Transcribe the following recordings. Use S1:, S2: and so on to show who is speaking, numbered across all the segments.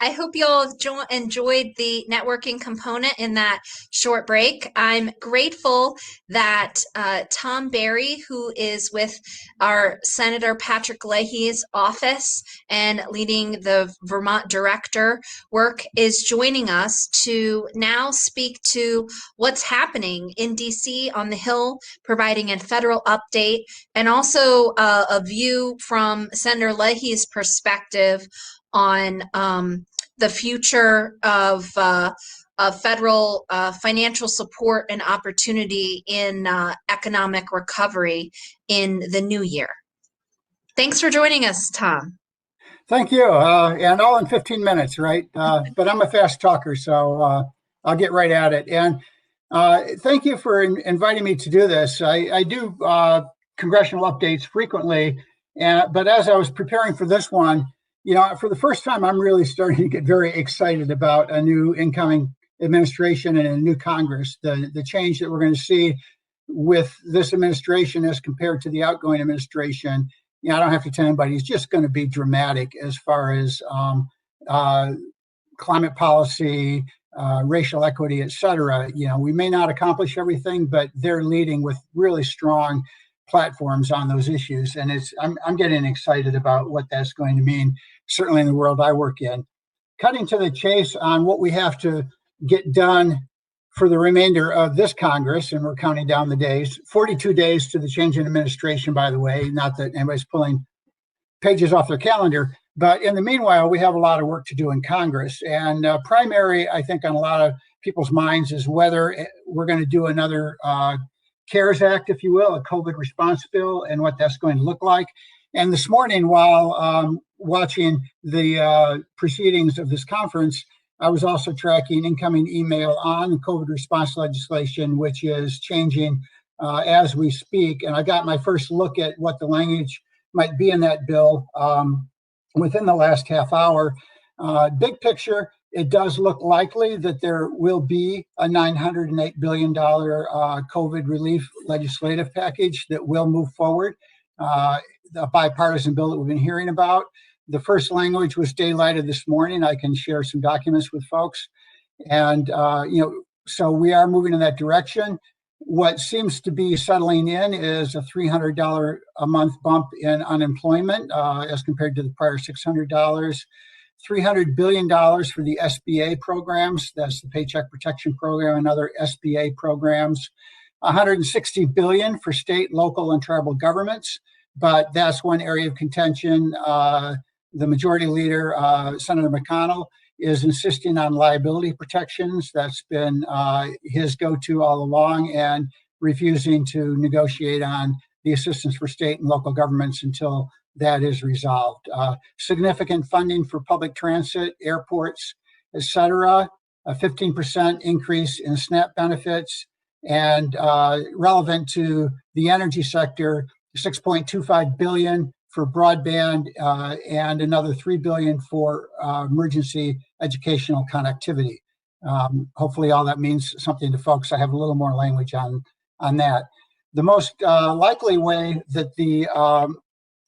S1: I hope you all enjoyed the networking component in that short break. I'm grateful that Tom Barry, who is with our Senator Patrick Leahy's office and leading the Vermont director work, is joining us to now speak to what's happening in DC on the Hill, providing a federal update, and also a view from Senator Leahy's perspective on the future of federal financial support and opportunity in economic recovery in the new year. Thanks for joining us, Tom.
S2: Thank you, and all in 15 minutes, right? But I'm a fast talker, so I'll get right at it. And thank you for inviting me to do this. I do congressional updates frequently, but as I was preparing for this one, for the first time, I'm really starting to get very excited about a new incoming administration and a new Congress. The change that we're going to see with this administration as compared to the outgoing administration, I don't have to tell anybody, it's just going to be dramatic as far as climate policy, racial equity, et cetera. We may not accomplish everything, but they're leading with really strong platforms on those issues. And I'm getting excited about what that's going to mean, certainly in the world I work in. Cutting to the chase on what we have to get done for the remainder of this Congress, and we're counting down the days, 42 days to the change in administration, by the way, not that anybody's pulling pages off their calendar, but in the meanwhile, we have a lot of work to do in Congress. And primary, I think, on a lot of people's minds is whether we're going to do another CARES Act, if you will, a COVID response bill, and what that's going to look like. And this morning, while watching the proceedings of this conference, I was also tracking incoming email on the COVID response legislation, which is changing as we speak. And I got my first look at what the language might be in that bill within the last half hour. Big picture, it does look likely that there will be a $908 billion COVID relief legislative package that will move forward, a bipartisan bill that we've been hearing about. The first language was daylighted this morning. I can share some documents with folks. And, so we are moving in that direction. What seems to be settling in is a $300 a month bump in unemployment as compared to the prior $600. $300 billion for the SBA programs. That's the Paycheck Protection Program and other SBA programs. $160 billion for state, local, and tribal governments. But that's one area of contention. The majority leader, Senator McConnell, is insisting on liability protections. That's been his go-to all along, and refusing to negotiate on the assistance for state and local governments until that is resolved. Significant funding for public transit, airports, et cetera. A 15% increase in SNAP benefits, and relevant to the energy sector, $6.25 billion for broadband and another $3 billion for emergency educational connectivity. Hopefully all that means something to folks. I have a little more language on that. The most likely way that the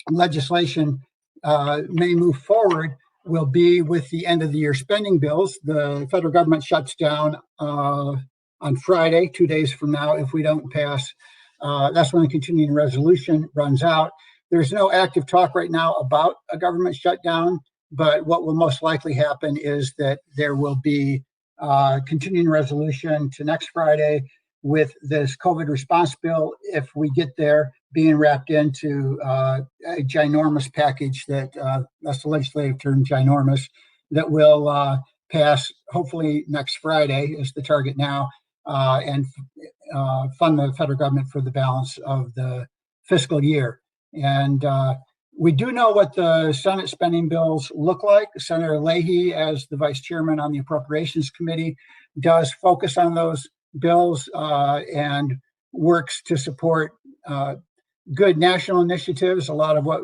S2: legislation may move forward will be with the end of the year spending bills. The federal government shuts down on Friday, 2 days from now, if we don't pass. That's when the continuing resolution runs out. There's no active talk right now about a government shutdown, but what will most likely happen is that there will be continuing resolution to next Friday with this COVID response bill, if we get there, being wrapped into a ginormous package that, that's the legislative term, ginormous, that will pass hopefully next Friday is the target now, and fund the federal government for the balance of the fiscal year. And we do know what the Senate spending bills look like. Senator Leahy, as the vice chairman on the Appropriations Committee, does focus on those bills and works to support good national initiatives, a lot of what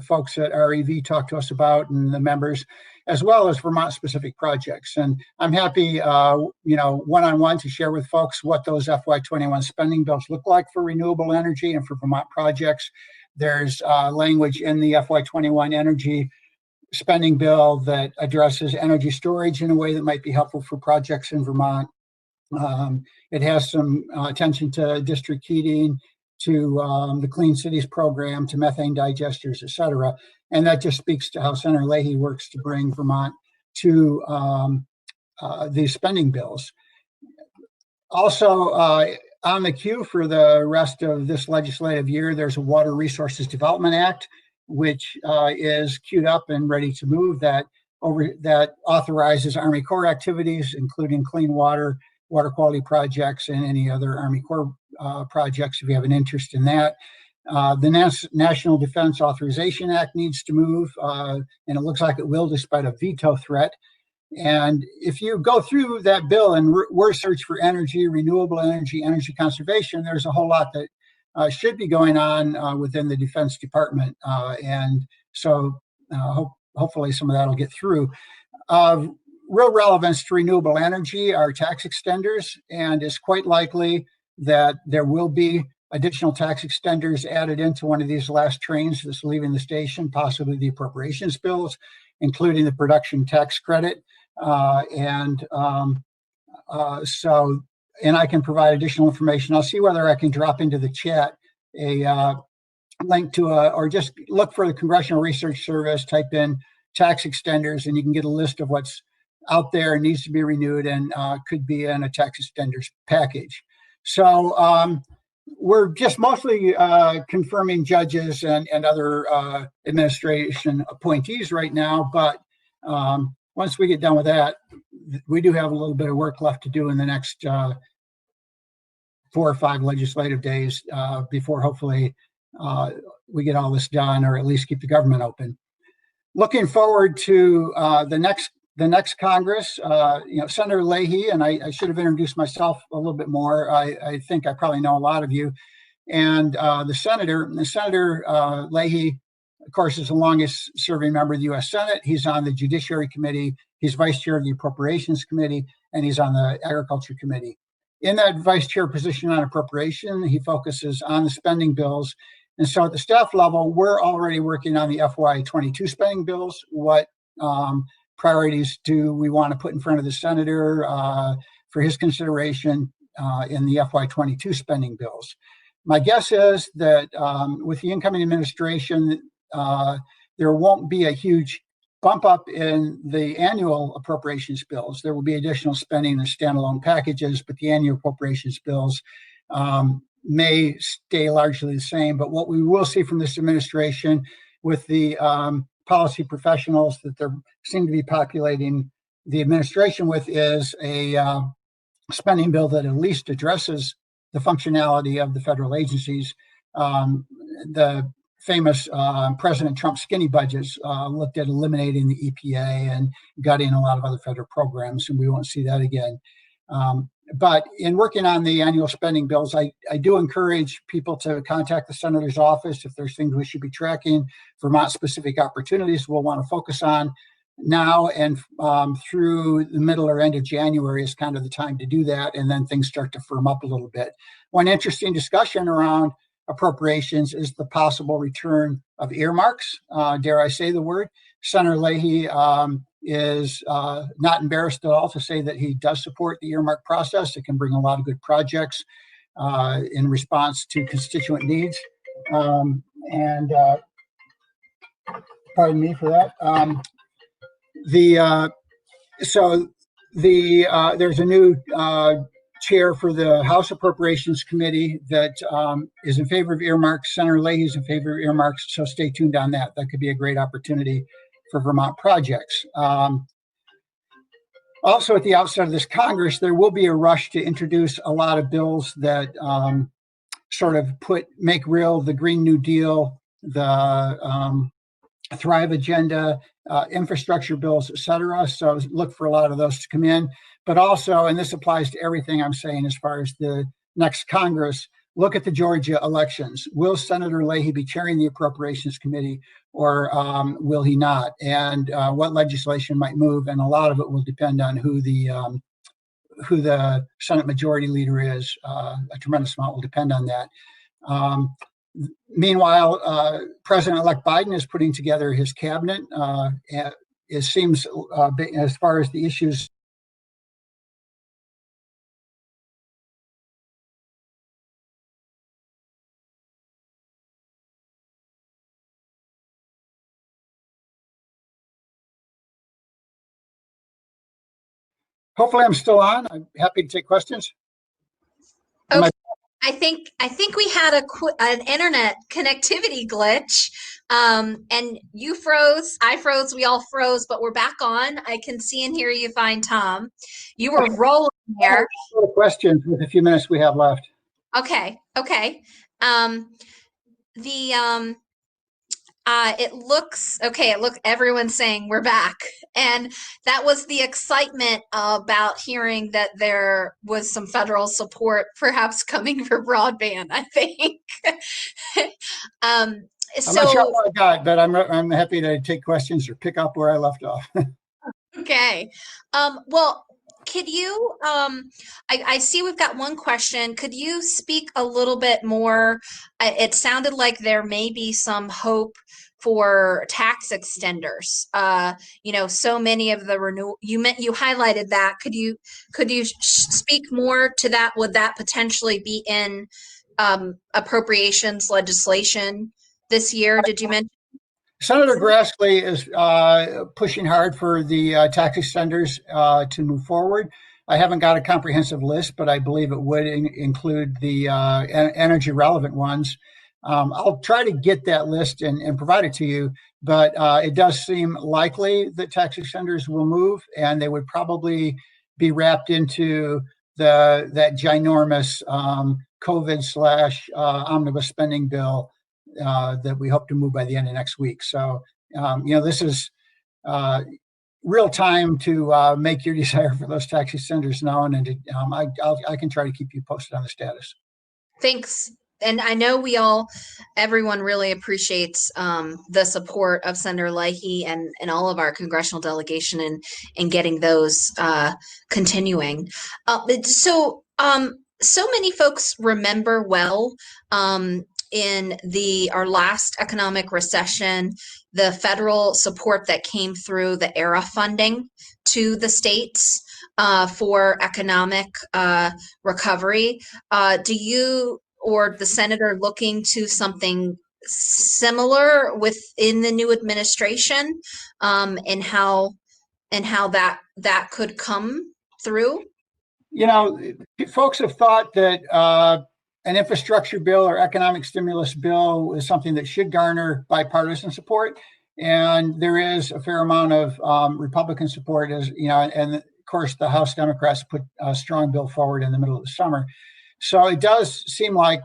S2: folks at REV talk to us about and the members, as well as Vermont-specific projects. And I'm happy, one-on-one to share with folks what those FY21 spending bills look like for renewable energy and for Vermont projects. There's language in the FY21 energy spending bill that addresses energy storage in a way that might be helpful for projects in Vermont. It has some attention to district heating, to the Clean Cities program, to methane digesters, et cetera. And that just speaks to how Senator Leahy works to bring Vermont to these spending bills. Also, on the queue for the rest of this legislative year, there's a Water Resources Development Act, which is queued up and ready to move, that authorizes Army Corps activities, including clean water, water quality projects, and any other Army Corps projects if you have an interest in that. The National Defense Authorization Act needs to move, and it looks like it will despite a veto threat. And if you go through that bill and research for energy, renewable energy, energy conservation, there's a whole lot that should be going on within the Defense Department. And so hopefully some of that will get through. Real relevance to renewable energy are tax extenders, and it's quite likely that there will be additional tax extenders added into one of these last trains that's leaving the station, possibly the appropriations bills, including the production tax credit. And I can provide additional information. I'll see whether I can drop into the chat a link to or just look for the Congressional Research Service, type in tax extenders, and you can get a list of what's out there and needs to be renewed and could be in a tax extenders package. So we're just mostly confirming judges and other administration appointees right now, but once we get done with that, we do have a little bit of work left to do in the next 4 or 5 legislative days before hopefully we get all this done, or at least keep the government open. Looking forward to the next Congress, Senator Leahy, and I should have introduced myself a little bit more. I think I probably know a lot of you. And Senator Leahy, of course, is the longest serving member of the U.S. Senate. He's on the Judiciary Committee. He's vice chair of the Appropriations Committee, and he's on the Agriculture Committee. In that vice chair position on appropriation, he focuses on the spending bills. And so at the staff level, we're already working on the FY22 spending bills. What priorities do we want to put in front of the senator for his consideration in the FY22 spending bills? My guess is that with the incoming administration, there won't be a huge bump up in the annual appropriations bills. There will be additional spending in the standalone packages, but the annual appropriations bills may stay largely the same. But what we will see from this administration with the policy professionals that they seem to be populating the administration with is a spending bill that at least addresses the functionality of the federal agencies. The famous President Trump skinny budgets looked at eliminating the EPA and gutting a lot of other federal programs, and we won't see that again. But in working on the annual spending bills, I do encourage people to contact the senator's office if there's things we should be tracking, Vermont-specific opportunities we'll want to focus on now and through the middle or end of January is kind of the time to do that, and then things start to firm up a little bit. One interesting discussion around appropriations is the possible return of earmarks. Dare I say the word? Senator Leahy is not embarrassed at all to say that he does support the earmark process. It can bring a lot of good projects in response to constituent needs. Pardon me for that. There's a new chair for the House Appropriations Committee that is in favor of earmarks. Senator Leahy is in favor of earmarks, so stay tuned on that. That could be a great opportunity for Vermont projects. Also, at the outset of this Congress, there will be a rush to introduce a lot of bills that sort of make real the Green New Deal, the Thrive Agenda, infrastructure bills, et cetera. So look for a lot of those to come in. But also, and this applies to everything I'm saying as far as the next Congress, look at the Georgia elections. Will Senator Leahy be chairing the Appropriations Committee, or will he not? And what legislation might move? And a lot of it will depend on who the Senate Majority Leader is. A tremendous amount will depend on that. Meanwhile, President-elect Biden is putting together his cabinet. It seems, as far as the issues, hopefully I'm still on. I'm happy to take questions.
S1: Okay. I think we had an internet connectivity glitch, and you froze, I froze, we all froze, but we're back on. I can see and hear you fine, Tom. You were rolling there.
S2: Questions with the few minutes we have left.
S1: Okay. It looks okay. Everyone's saying we're back. And that was the excitement about hearing that there was some federal support perhaps coming for broadband, I think.
S2: I'm not sure what I got, but I'm happy to take questions or pick up where I left off.
S1: Okay. Well, could you, I see we've got one question. Could you speak a little bit more? It sounded like there may be some hope for tax extenders. So many of the you highlighted that. Could you speak more to that? Would that potentially be in appropriations legislation this year? Did you mention?
S2: Senator Grassley is pushing hard for the tax extenders to move forward. I haven't got a comprehensive list, but I believe it would include the energy relevant ones. I'll try to get that list and provide it to you, but it does seem likely that tax extenders will move, and they would probably be wrapped into that ginormous COVID/omnibus spending bill that we hope to move by the end of next week. So, this is real time to make your desire for those tax extenders known, and I can try to keep you posted on the status.
S1: Thanks. And I know everyone really appreciates the support of Senator Leahy and all of our congressional delegation in getting those continuing. So many folks remember well in our last economic recession, the federal support that came through the ERA funding to the states for economic recovery. Do you or the senator looking to something similar within the new administration, and how that could come through?
S2: Folks have thought that an infrastructure bill or economic stimulus bill is something that should garner bipartisan support, and there is a fair amount of Republican support, and of course the House Democrats put a strong bill forward in the middle of the summer. So it does seem like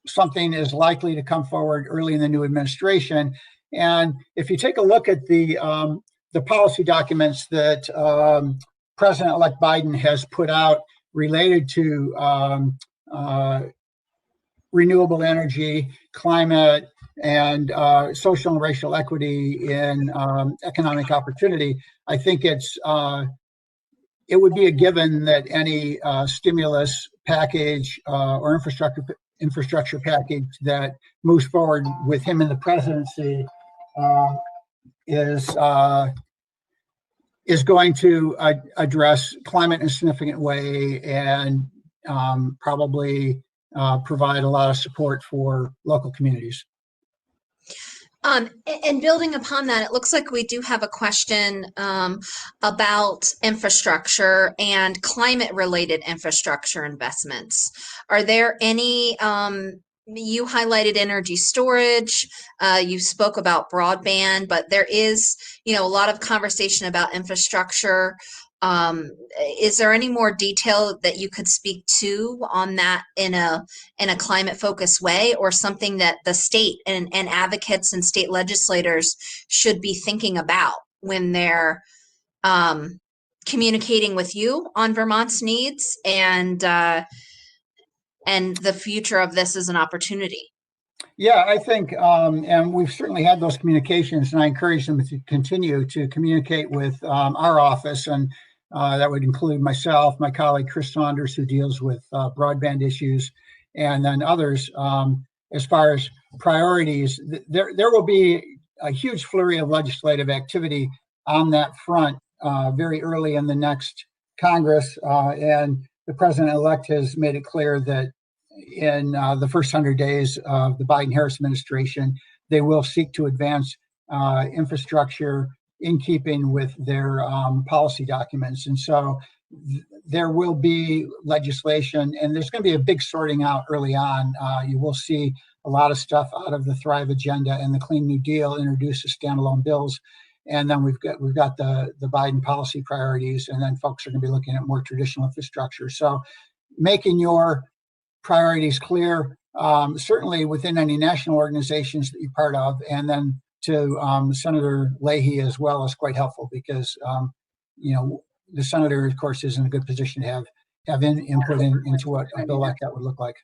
S2: something is likely to come forward early in the new administration. And if you take a look at the policy documents that President-elect Biden has put out related to renewable energy, climate, and social and racial equity in economic opportunity, I think it would be a given that any stimulus package or infrastructure package that moves forward with him in the presidency is going to address climate in a significant way and probably provide a lot of support for local communities.
S1: And building upon that, it looks like we do have a question about infrastructure and climate-related infrastructure investments. Are there any, you highlighted energy storage, you spoke about broadband, but there is, a lot of conversation about infrastructure. Is there any more detail that you could speak to on that in a climate focused way, or something that the state and advocates and state legislators should be thinking about when they're communicating with you on Vermont's needs and the future of this as an opportunity?
S2: Yeah, I think, and we've certainly had those communications, and I encourage them to continue to communicate with our office, and that would include myself, my colleague Chris Saunders, who deals with broadband issues, and then others. as far as priorities, there will be a huge flurry of legislative activity on that front very early in the next Congress. And the president-elect has made it clear that in the first 100 days of the Biden-Harris administration, they will seek to advance infrastructure in keeping with their policy documents. And so there will be legislation, and there's going to be a big sorting out early on. You will see a lot of stuff out of the Thrive agenda and the Clean New Deal introduced as standalone bills. And then we've got the Biden policy priorities, and then folks are going to be looking at more traditional infrastructure. So making your priorities clear, certainly within any national organizations that you're part of, and then to Senator Leahy as well is quite helpful because, the senator, of course, is in a good position to have input into what a bill like that would look like.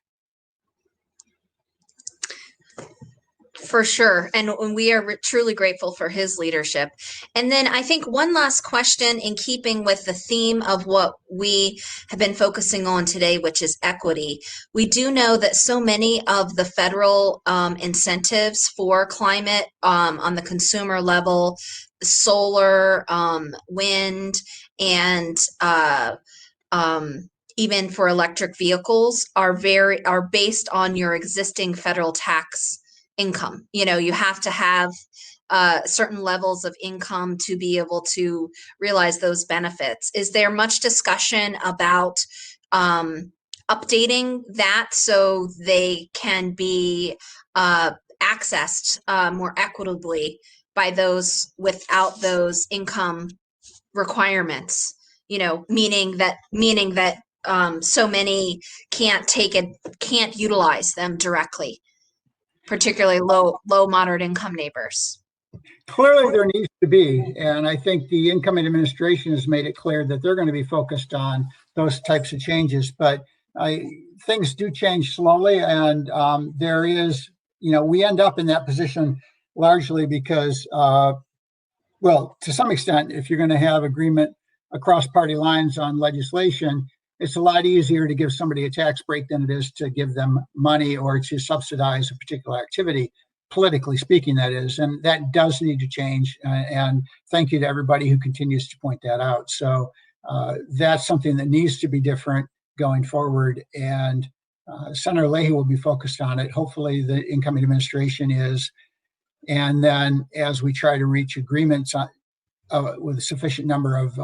S1: For sure. And we are truly grateful for his leadership. And then I think one last question in keeping with the theme of what we have been focusing on today, which is equity. We do know that so many of the federal incentives for climate on the consumer level, solar, wind, and even for electric vehicles are based on your existing federal tax income. You have to have certain levels of income to be able to realize those benefits. Is there much discussion about updating that so they can be accessed more equitably by those without those income requirements? Meaning that so many can't utilize them directly, particularly low, moderate income neighbors?
S2: Clearly there needs to be, and I think the incoming administration has made it clear that they're going to be focused on those types of changes, but things do change slowly, and there is, we end up in that position largely because, to some extent, if you're going to have agreement across party lines on legislation, it's a lot easier to give somebody a tax break than it is to give them money or to subsidize a particular activity, politically speaking, that is. And that does need to change. And thank you to everybody who continues to point that out. So that's something that needs to be different going forward. And Senator Leahy will be focused on it. Hopefully the incoming administration is. And then as we try to reach agreements with a sufficient number of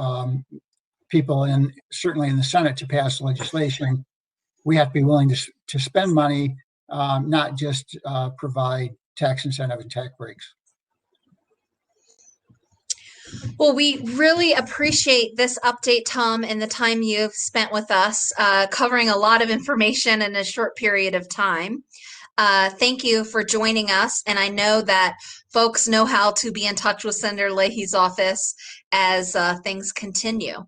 S2: people, certainly in the Senate, to pass legislation, we have to be willing to spend money, not just provide tax incentive and tax breaks.
S1: Well, we really appreciate this update, Tom, and the time you've spent with us, covering a lot of information in a short period of time. Thank you for joining us. And I know that folks know how to be in touch with Senator Leahy's office as things continue.